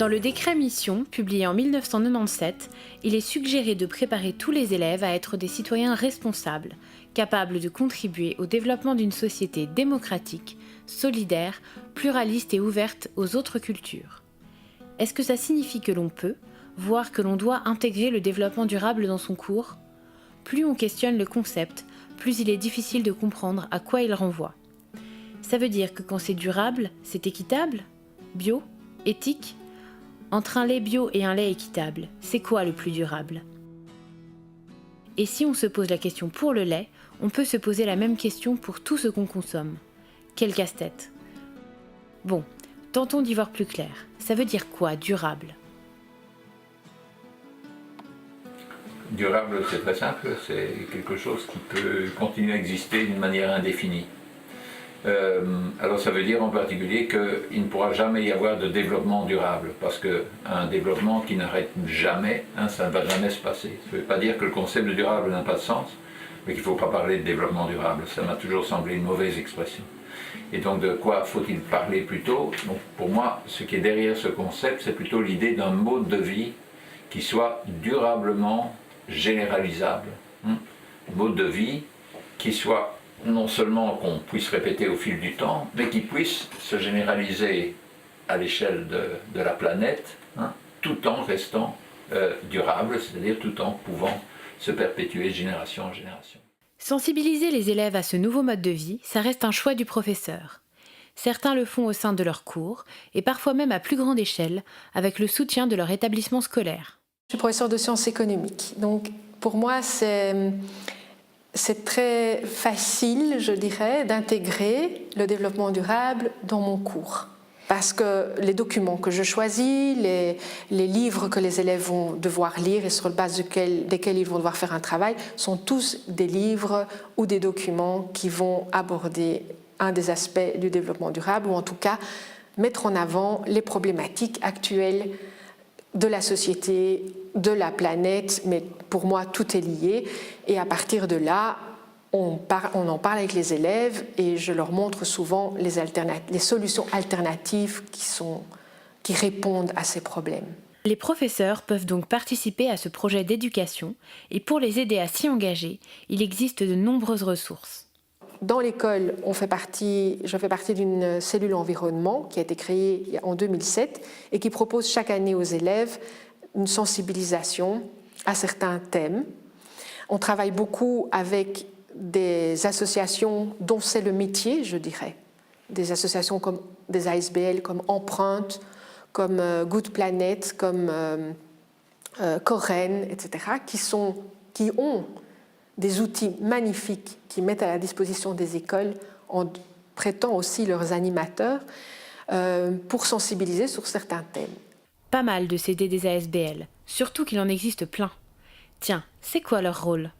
Dans le décret Mission, publié en 1997, il est suggéré de préparer tous les élèves à être des citoyens responsables, capables de contribuer au développement d'une société démocratique, solidaire, pluraliste et ouverte aux autres cultures. Est-ce que ça signifie que l'on peut, voire que l'on doit intégrer le développement durable dans son cours ? Plus on questionne le concept, plus il est difficile de comprendre à quoi il renvoie. Ça veut dire que quand c'est durable, c'est équitable ? Bio ? Éthique ? Entre un lait bio et un lait équitable, c'est quoi le plus durable ? Et si on se pose la question pour le lait, on peut se poser la même question pour tout ce qu'on consomme. Quel casse-tête ! Bon, tentons d'y voir plus clair. Ça veut dire quoi, durable ? Durable, c'est très simple, c'est quelque chose qui peut continuer à exister d'une manière indéfinie. Alors ça veut dire en particulier qu'il ne pourra jamais y avoir de développement durable, parce qu'un développement qui n'arrête jamais, ça ne va jamais se passer. Ça ne veut pas dire que le concept de durable n'a pas de sens, mais qu'il ne faut pas parler de développement durable. Ça m'a toujours semblé une mauvaise expression. Et donc de quoi faut-il parler plutôt ? Donc, pour moi, ce qui est derrière ce concept, c'est plutôt l'idée d'un mode de vie qui soit durablement généralisable. Mode de vie qui soit non seulement qu'on puisse répéter au fil du temps, mais qui puisse se généraliser à l'échelle de la planète, tout en restant durable, c'est-à-dire tout en pouvant se perpétuer de génération en génération. Sensibiliser les élèves à ce nouveau mode de vie, ça reste un choix du professeur. Certains le font au sein de leurs cours, et parfois même à plus grande échelle, avec le soutien de leur établissement scolaire. Je suis professeure de sciences économiques, donc pour moi c'est très facile, je dirais, d'intégrer le développement durable dans mon cours. Parce que les documents que je choisis, les livres que les élèves vont devoir lire et sur la base desquels ils vont devoir faire un travail, sont tous des livres ou des documents qui vont aborder un des aspects du développement durable, ou en tout cas mettre en avant les problématiques actuelles de la société, de la planète, mais pour moi tout est lié, et à partir de là, on en parle avec les élèves et je leur montre souvent les solutions alternatives qui répondent à ces problèmes. Les professeurs peuvent donc participer à ce projet d'éducation et pour les aider à s'y engager, il existe de nombreuses ressources. Dans l'école, je fais partie d'une cellule environnement qui a été créée en 2007 et qui propose chaque année aux élèves une sensibilisation à certains thèmes. On travaille beaucoup avec des associations dont c'est le métier, je dirais. Des associations comme des ASBL, comme Empreinte, comme Good Planet, comme Coren, etc., qui ont des outils magnifiques qui mettent à la disposition des écoles en prêtant aussi leurs animateurs pour sensibiliser sur certains thèmes. Pas mal de CD des ASBL, surtout qu'il en existe plein. Tiens, c'est quoi leur rôle ?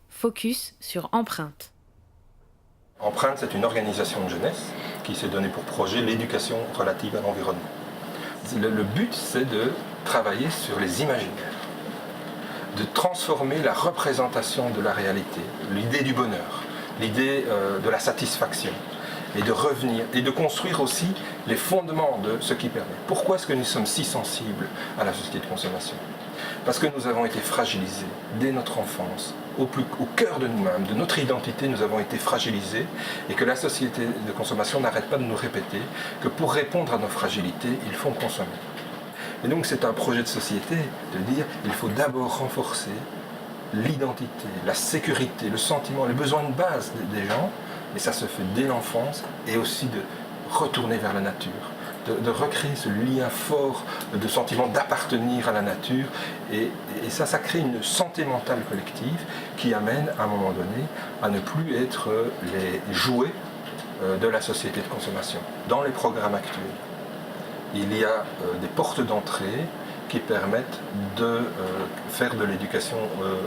Focus sur Empreinte. Empreinte, c'est une organisation de jeunesse qui s'est donnée pour projet l'éducation relative à l'environnement. Le but, c'est de travailler sur les imaginaires, de transformer la représentation de la réalité, l'idée du bonheur, l'idée de la satisfaction, et de revenir, et de construire aussi les fondements de ce qui permet. Pourquoi est-ce que nous sommes si sensibles à la société de consommation ? Parce que nous avons été fragilisés dès notre enfance, au cœur de nous-mêmes, de notre identité, nous avons été fragilisés, et que la société de consommation n'arrête pas de nous répéter que pour répondre à nos fragilités, il faut consommer. Et donc c'est un projet de société de dire qu'il faut d'abord renforcer l'identité, la sécurité, le sentiment, les besoins de base des gens, et ça se fait dès l'enfance, et aussi de retourner vers la nature, de recréer ce lien fort de sentiment d'appartenir à la nature, et ça crée une santé mentale collective qui amène à un moment donné à ne plus être les jouets de la société de consommation. Dans les programmes actuels, il y a des portes d'entrée qui permettent de faire de l'éducation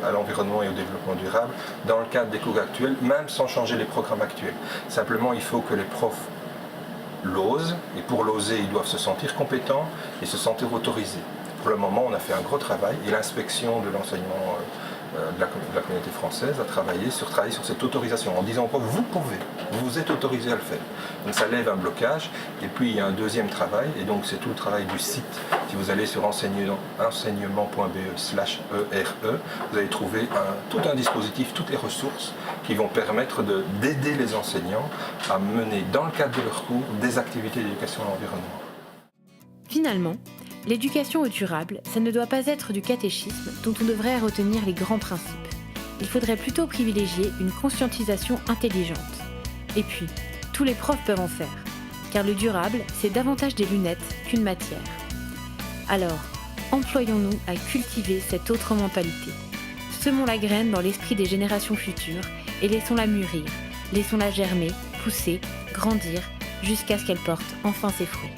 à l'environnement et au développement durable dans le cadre des cours actuels, même sans changer les programmes actuels. Simplement, il faut que les profs l'osent, et pour l'oser, ils doivent se sentir compétents et se sentir autorisés. Pour le moment, on a fait un gros travail, et l'inspection de l'enseignement de la communauté française à travailler sur cette autorisation en disant vous pouvez, vous êtes autorisé à le faire. Donc ça lève un blocage. Et puis il y a un deuxième travail, et donc c'est tout le travail du site. Si vous allez sur enseignement.be/ERE, vous allez trouver tout un dispositif, toutes les ressources qui vont permettre d'aider les enseignants à mener dans le cadre de leurs cours des activités d'éducation à l'environnement. Finalement, l'éducation au durable, ça ne doit pas être du catéchisme dont on devrait retenir les grands principes. Il faudrait plutôt privilégier une conscientisation intelligente. Et puis, tous les profs peuvent en faire, car le durable, c'est davantage des lunettes qu'une matière. Alors, employons-nous à cultiver cette autre mentalité. Semons la graine dans l'esprit des générations futures et laissons-la mûrir, laissons-la germer, pousser, grandir, jusqu'à ce qu'elle porte enfin ses fruits.